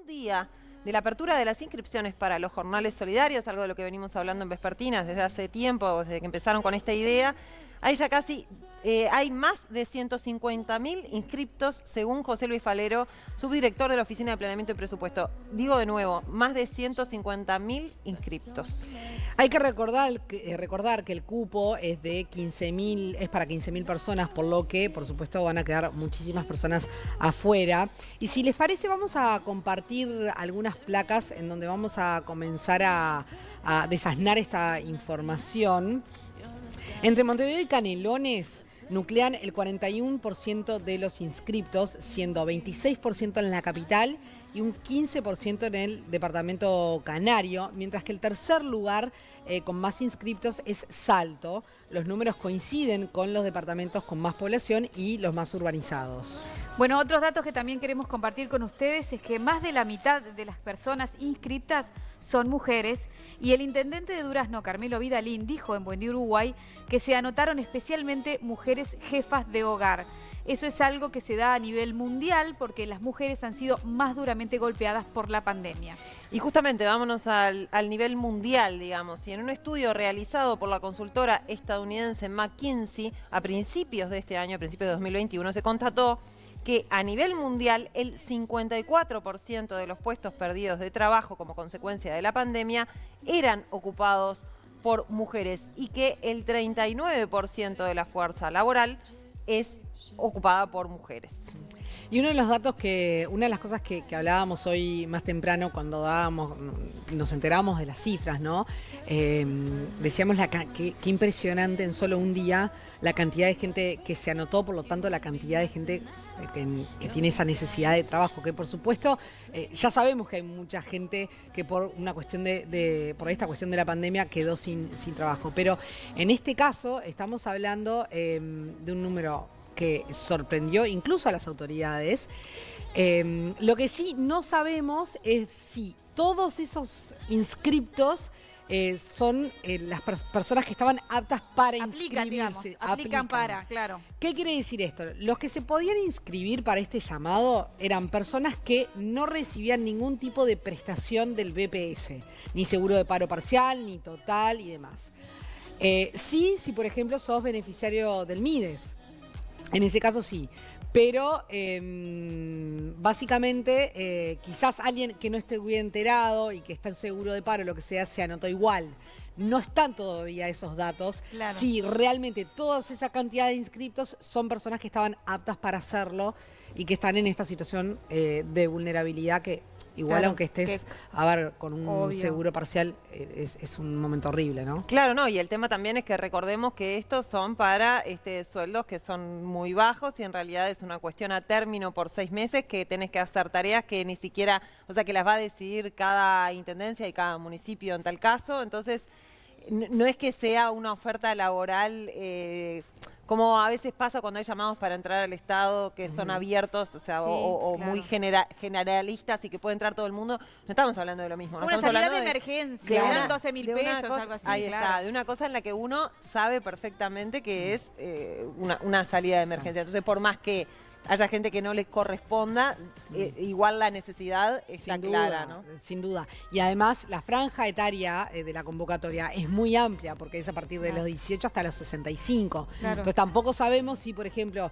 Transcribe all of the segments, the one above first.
día de la apertura de las inscripciones para los jornales solidarios, algo de lo que venimos hablando en Vespertinas desde hace tiempo, desde que empezaron con esta idea. Hay ya hay más de 150.000 inscriptos, según José Luis Falero, subdirector de la Oficina de Planeamiento y Presupuesto. Digo de nuevo, más de 150.000 inscriptos. Hay que recordar que el cupo es de 15.000, es para 15.000 personas, por lo que, por supuesto, van a quedar muchísimas personas afuera. Y si les parece, vamos a compartir algunas placas en donde vamos a comenzar a desasnar esta información. Entre Montevideo y Canelones nuclean el 41% de los inscriptos, siendo 26% en la capital y un 15% en el departamento canario, mientras que el tercer lugar con más inscriptos es Salto. Los números coinciden con los departamentos con más población y los más urbanizados. Bueno, otros datos que también queremos compartir con ustedes es que más de la mitad de las personas inscriptas son mujeres y el intendente de Durazno, Carmelo Vidalín, dijo en Buen Día Uruguay que se anotaron especialmente mujeres jefas de hogar. Eso es algo que se da a nivel mundial porque las mujeres han sido más duramente golpeadas por la pandemia. Y justamente vámonos al nivel mundial, digamos, y en un estudio realizado por la consultora estadounidense McKinsey a principios de este año, a principios de 2021, se constató que a nivel mundial el 54% de los puestos perdidos de trabajo como consecuencia de la pandemia eran ocupados por mujeres y que el 39% de la fuerza laboral es ocupada por mujeres. Y una de las cosas que hablábamos hoy más temprano cuando nos enteramos de las cifras, ¿no? Decíamos qué impresionante en solo un día la cantidad de gente que se anotó, por lo tanto la cantidad de gente que tiene esa necesidad de trabajo, que por supuesto ya sabemos que hay mucha gente que por una cuestión por esta cuestión de la pandemia quedó sin trabajo, pero en este caso estamos hablando de un número que sorprendió incluso a las autoridades. Lo que sí no sabemos es si todos esos inscriptos son las personas que estaban aptas para inscribirse. Aplican para, claro. ¿Qué quiere decir esto? Los que se podían inscribir para este llamado eran personas que no recibían ningún tipo de prestación del BPS, ni seguro de paro parcial, ni total y demás. Sí, si por ejemplo sos beneficiario del MIDES. En ese caso sí, pero básicamente quizás alguien que no esté bien enterado y que está en seguro de paro, lo que sea, se anotó igual. No están todavía esos datos. Claro. Si realmente toda esa cantidad de inscriptos son personas que estaban aptas para hacerlo y que están en esta situación de vulnerabilidad que igual, claro, aunque estés, con un obvio seguro parcial, es un momento horrible, ¿no? Claro, no, y el tema también es que recordemos que estos son para sueldos que son muy bajos y en realidad es una cuestión a término por 6 meses que tenés que hacer tareas que ni siquiera, o sea, que las va a decidir cada intendencia y cada municipio en tal caso, entonces no es que sea una oferta laboral como a veces pasa cuando hay llamados para entrar al Estado que son abiertos, o sea, sí, o claro, muy generalistas y que puede entrar todo el mundo. No estamos hablando de lo mismo. No una estamos salida de emergencia, eran 12.000 pesos, algo así. Ahí claro, está, de una cosa en la que uno sabe perfectamente que es una salida de emergencia. Entonces, por más que haya gente que no le corresponda, igual la necesidad está clara, ¿no? Sin duda. Y además la franja etaria de la convocatoria es muy amplia porque es a partir de los 18 hasta los 65. Claro. Entonces tampoco sabemos si, por ejemplo,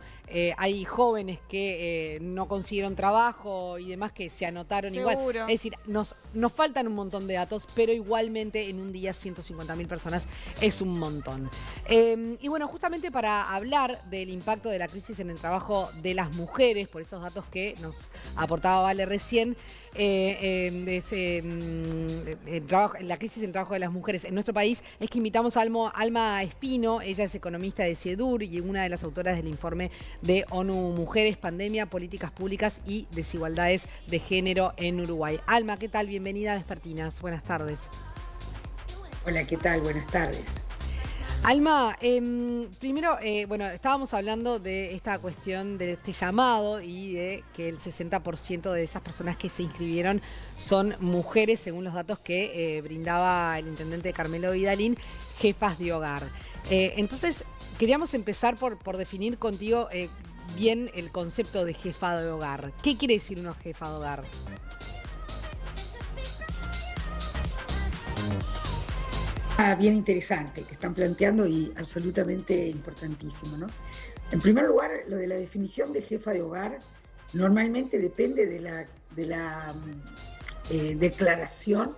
hay jóvenes que no consiguieron trabajo y demás que se anotaron igual. Es decir, nos faltan un montón de datos, pero igualmente en un día 150.000 personas es un montón. Y bueno, justamente para hablar del impacto de la crisis en el trabajo de las mujeres, por esos datos que nos aportaba Vale recién, la crisis en el trabajo de las mujeres en nuestro país, es que invitamos a Alma Espino. Ella es economista de CIEDUR y una de las autoras del informe de ONU Mujeres, Pandemia, Políticas Públicas y Desigualdades de Género en Uruguay. Alma, ¿qué tal? Bienvenida a Vespertinas. Buenas tardes. Hola, ¿qué tal? Buenas tardes. Alma, primero, estábamos hablando de esta cuestión de este llamado y de que el 60% de esas personas que se inscribieron son mujeres, según los datos que brindaba el intendente Carmelo Vidalín, jefas de hogar. Entonces, queríamos empezar por definir contigo bien el concepto de jefa de hogar. ¿Qué quiere decir una jefa de hogar? Bien interesante que están planteando y absolutamente importantísimo, ¿no? En primer lugar, lo de la definición de jefa de hogar normalmente depende de la declaración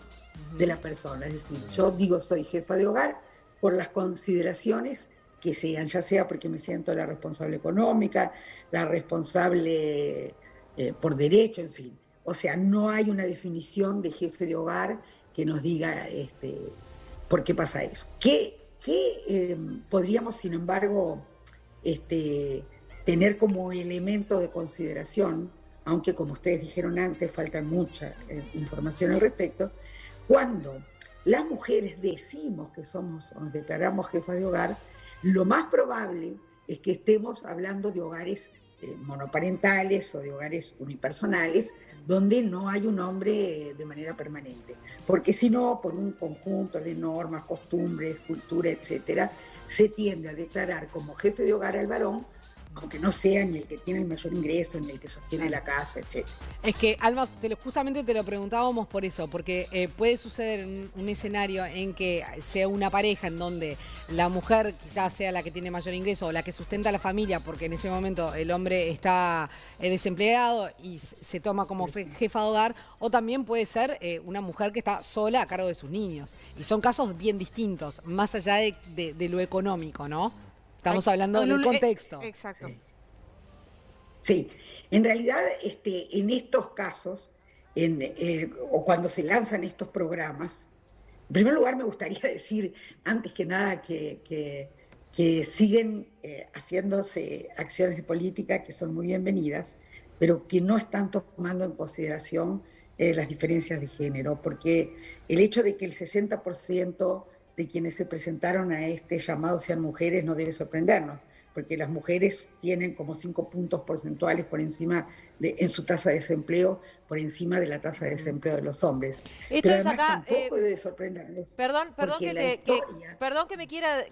de la persona. Es decir, yo digo soy jefa de hogar por las consideraciones que sean, ya sea porque me siento la responsable económica, la responsable por derecho, en fin. O sea, no hay una definición de jefe de hogar que nos diga por qué pasa eso. ¿Qué podríamos, sin embargo, tener como elemento de consideración, aunque como ustedes dijeron antes, falta mucha información al respecto, cuando las mujeres decimos que somos o nos declaramos jefas de hogar, lo más probable es que estemos hablando de hogares monoparentales o de hogares unipersonales, donde no hay un hombre de manera permanente. Porque si no, por un conjunto de normas, costumbres, cultura, etcétera, se tiende a declarar como jefe de hogar al varón, aunque no sea ni el que tiene el mayor ingreso, ni el que sostiene la casa, etc. Es que, Alma, justamente te lo preguntábamos por eso, porque puede suceder un escenario en que sea una pareja en donde la mujer quizás sea la que tiene mayor ingreso o la que sustenta a la familia, porque en ese momento el hombre está desempleado y se toma como jefa de hogar, o también puede ser una mujer que está sola a cargo de sus niños. Y son casos bien distintos, más allá de lo económico, ¿no? Estamos hablando del contexto. Exacto. Sí, en realidad en estos casos, o cuando se lanzan estos programas, en primer lugar me gustaría decir, antes que nada, que siguen haciéndose acciones de política que son muy bienvenidas, pero que no están tomando en consideración las diferencias de género, porque el hecho de que el 60% de quienes se presentaron a este llamado sean mujeres no debe sorprendernos, porque las mujeres tienen como 5 puntos porcentuales por encima en su tasa de desempleo, por encima de la tasa de desempleo de los hombres. Esto pero es además acá, tampoco debe sorprendernos. Perdón Historia...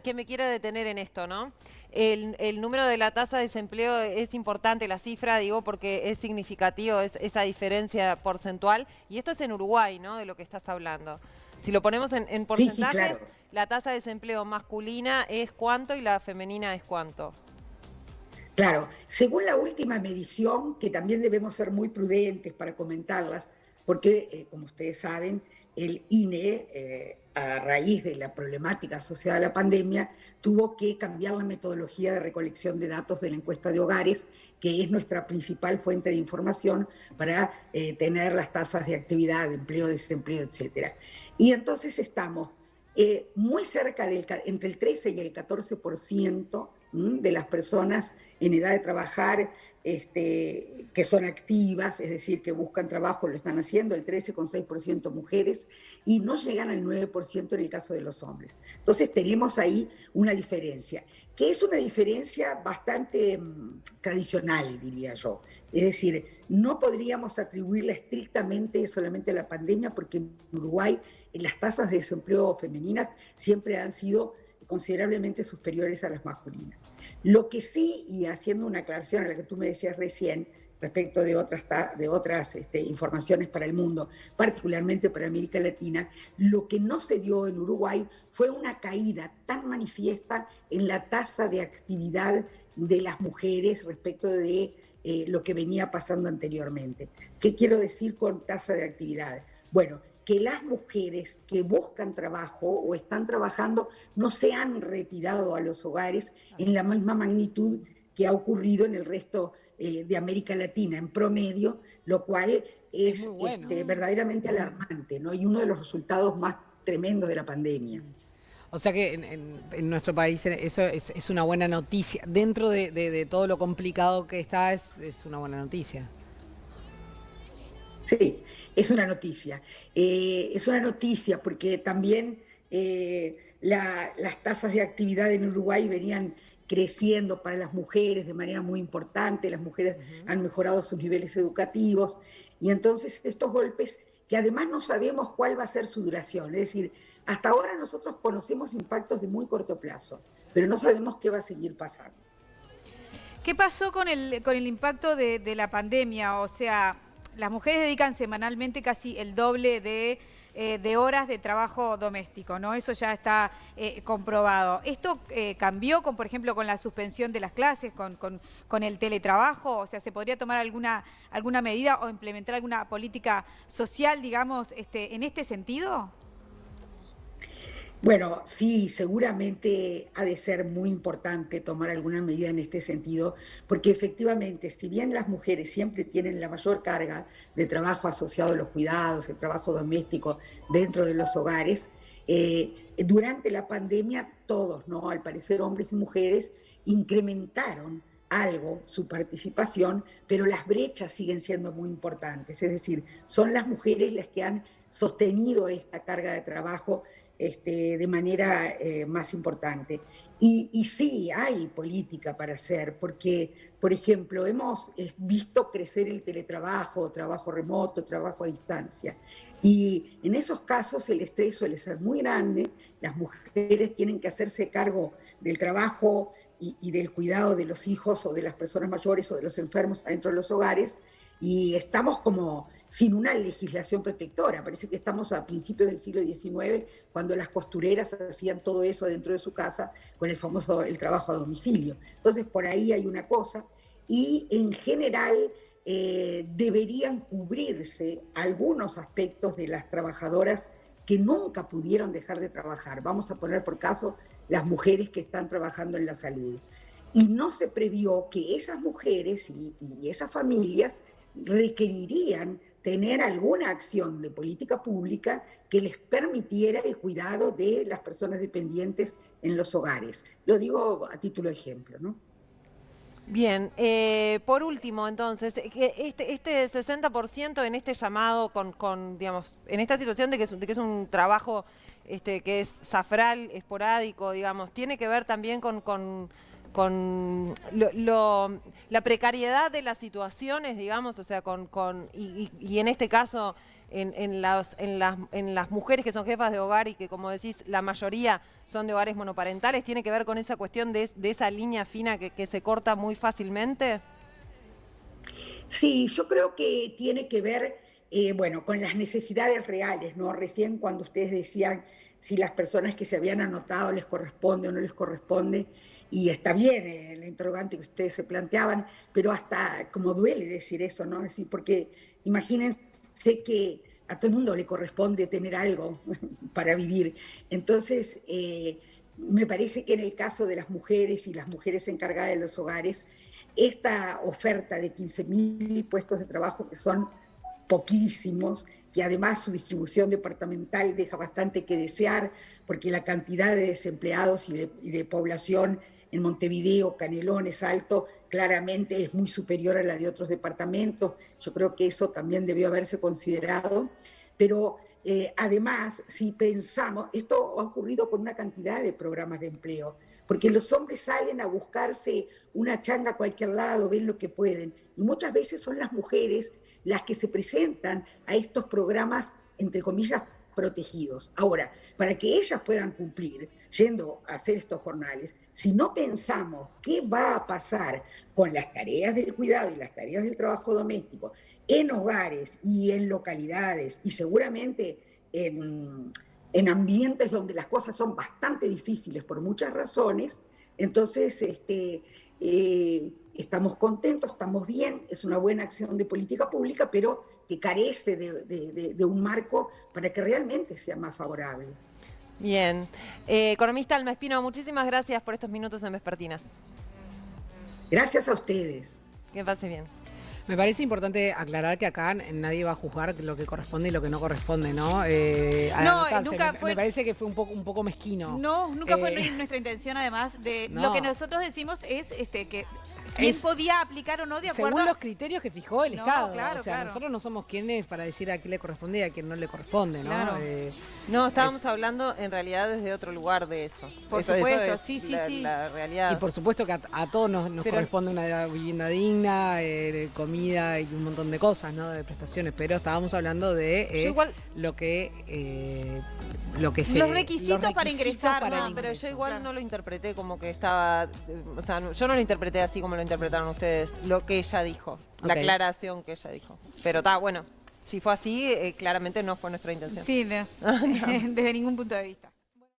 que me quiera detener en esto, ¿no? El número de la tasa de desempleo es importante, la cifra, digo, porque es significativo esa diferencia porcentual. Y esto es en Uruguay, ¿no? De lo que estás hablando. Si lo ponemos en porcentajes, sí, claro. La tasa de desempleo masculina es cuánto y la femenina es cuánto. Claro, según la última medición, que también debemos ser muy prudentes para comentarlas, porque, como ustedes saben, el INE, a raíz de la problemática asociada a la pandemia, tuvo que cambiar la metodología de recolección de datos de la encuesta de hogares, que es nuestra principal fuente de información para tener las tasas de actividad, de empleo, desempleo, etcétera. Y entonces estamos muy cerca entre el 13 y el 14% de las personas en edad de trabajar que son activas, es decir, que buscan trabajo, lo están haciendo, el 13,6% mujeres, y no llegan al 9% en el caso de los hombres. Entonces tenemos ahí una diferencia, que es una diferencia bastante tradicional, diría yo. Es decir, no podríamos atribuirla estrictamente solamente a la pandemia, porque en Uruguay las tasas de desempleo femeninas siempre han sido considerablemente superiores a las masculinas. Lo que sí, y haciendo una aclaración a la que tú me decías recién, respecto de otras informaciones para el mundo, particularmente para América Latina, lo que no se dio en Uruguay fue una caída tan manifiesta en la tasa de actividad de las mujeres respecto de lo que venía pasando anteriormente. ¿Qué quiero decir con tasa de actividad? Bueno, que las mujeres que buscan trabajo o están trabajando no se han retirado a los hogares en la misma magnitud que ha ocurrido en el resto de América Latina en promedio, lo cual es verdaderamente alarmante, ¿no? Y uno de los resultados más tremendos de la pandemia. O sea que en nuestro país eso es una buena noticia. Dentro de todo lo complicado que está, es una buena noticia. Sí, es una noticia. Es una noticia porque también las tasas de actividad en Uruguay venían creciendo para las mujeres de manera muy importante. Las mujeres han mejorado sus niveles educativos. Y entonces estos golpes, que además no sabemos cuál va a ser su duración. Es decir, hasta ahora nosotros conocemos impactos de muy corto plazo, pero no sabemos qué va a seguir pasando. ¿Qué pasó con el impacto de la pandemia? O sea, las mujeres dedican semanalmente casi el doble de de horas de trabajo doméstico, ¿no? Eso ya está comprobado. ¿Esto cambió, por ejemplo, con la suspensión de las clases, con el teletrabajo? O sea, ¿se podría tomar alguna medida o implementar alguna política social, digamos, en este sentido? Bueno, sí, seguramente ha de ser muy importante tomar alguna medida en este sentido, porque efectivamente, si bien las mujeres siempre tienen la mayor carga de trabajo asociado a los cuidados, el trabajo doméstico dentro de los hogares, durante la pandemia todos, ¿no? Al parecer hombres y mujeres incrementaron algo su participación, pero las brechas siguen siendo muy importantes, es decir, son las mujeres las que han sostenido esta carga de trabajo de manera más importante. Y sí, hay política para hacer, porque, por ejemplo, hemos visto crecer el teletrabajo, trabajo remoto, trabajo a distancia. Y en esos casos el estrés suele ser muy grande, las mujeres tienen que hacerse cargo del trabajo y del cuidado de los hijos o de las personas mayores o de los enfermos dentro de los hogares, y estamos como sin una legislación protectora. Parece que estamos a principios del siglo XIX, cuando las costureras hacían todo eso dentro de su casa con el famoso trabajo a domicilio. Entonces, por ahí hay una cosa, y en general deberían cubrirse algunos aspectos de las trabajadoras que nunca pudieron dejar de trabajar. Vamos a poner por caso las mujeres que están trabajando en la salud. Y no se previó que esas mujeres y esas familias requerirían tener alguna acción de política pública que les permitiera el cuidado de las personas dependientes en los hogares. Lo digo a título de ejemplo, ¿no? Bien, por último, entonces, que este 60% en este llamado digamos, en esta situación de que es un trabajo que es zafral, esporádico, digamos, tiene que ver también con la precariedad de las situaciones, digamos, o sea, y en este caso en las mujeres que son jefas de hogar y que, como decís, la mayoría son de hogares monoparentales, ¿tiene que ver con esa cuestión de esa línea fina que se corta muy fácilmente? Sí, yo creo que tiene que ver, bueno, con las necesidades reales, ¿no? Recién cuando ustedes decían si las personas que se habían anotado les corresponde o no les corresponde, y está bien el interrogante que ustedes se planteaban, pero hasta como duele decir eso, ¿no? Es decir, porque imagínense que a todo el mundo le corresponde tener algo para vivir. Entonces, me parece que en el caso de las mujeres y las mujeres encargadas de los hogares, esta oferta de 15.000 puestos de trabajo, que son poquísimos, y además su distribución departamental deja bastante que desear, porque la cantidad de desempleados y de población en Montevideo, Canelones, Salto, claramente es muy superior a la de otros departamentos. Yo creo que eso también debió haberse considerado, pero además, si pensamos, esto ha ocurrido con una cantidad de programas de empleo, porque los hombres salen a buscarse una changa a cualquier lado, ven lo que pueden, y muchas veces son las mujeres las que se presentan a estos programas, entre comillas, protegidos. Ahora, para que ellas puedan cumplir yendo a hacer estos jornales, si no pensamos qué va a pasar con las tareas del cuidado y las tareas del trabajo doméstico en hogares y en localidades, y seguramente en ambientes donde las cosas son bastante difíciles por muchas razones, entonces estamos contentos, estamos bien, es una buena acción de política pública, pero que carece de un marco para que realmente sea más favorable. Bien. Economista Alma Espino, muchísimas gracias por estos minutos en Vespertinas. Gracias a ustedes. Que pase bien. Me parece importante aclarar que acá nadie va a juzgar lo que corresponde y lo que no corresponde, ¿no? Nunca fue... Me parece que fue un poco mezquino. No, nunca fue nuestra intención, además. No. Lo que nosotros decimos es que quién podía aplicar o no de acuerdo según los criterios que fijó el Estado. Claro, o sea, claro. nosotros no somos quienes para decir a quién le corresponde y a quién no le corresponde, ¿no? Claro. No, estábamos hablando en realidad desde otro lugar de eso. Por Eso supuesto, es sí. la realidad. Y por supuesto que a todos nos corresponde una vivienda digna, comida y un montón de cosas, ¿no? De prestaciones, pero estábamos hablando de lo que se... Los requisitos para ingresar. No, pero yo igual no lo interpreté como que estaba... O sea, yo no lo interpreté así como lo interpretaron ustedes, lo que ella dijo, la aclaración que ella dijo. Pero está bueno. si fue así, claramente no fue nuestra intención. Sí, desde ningún punto de vista.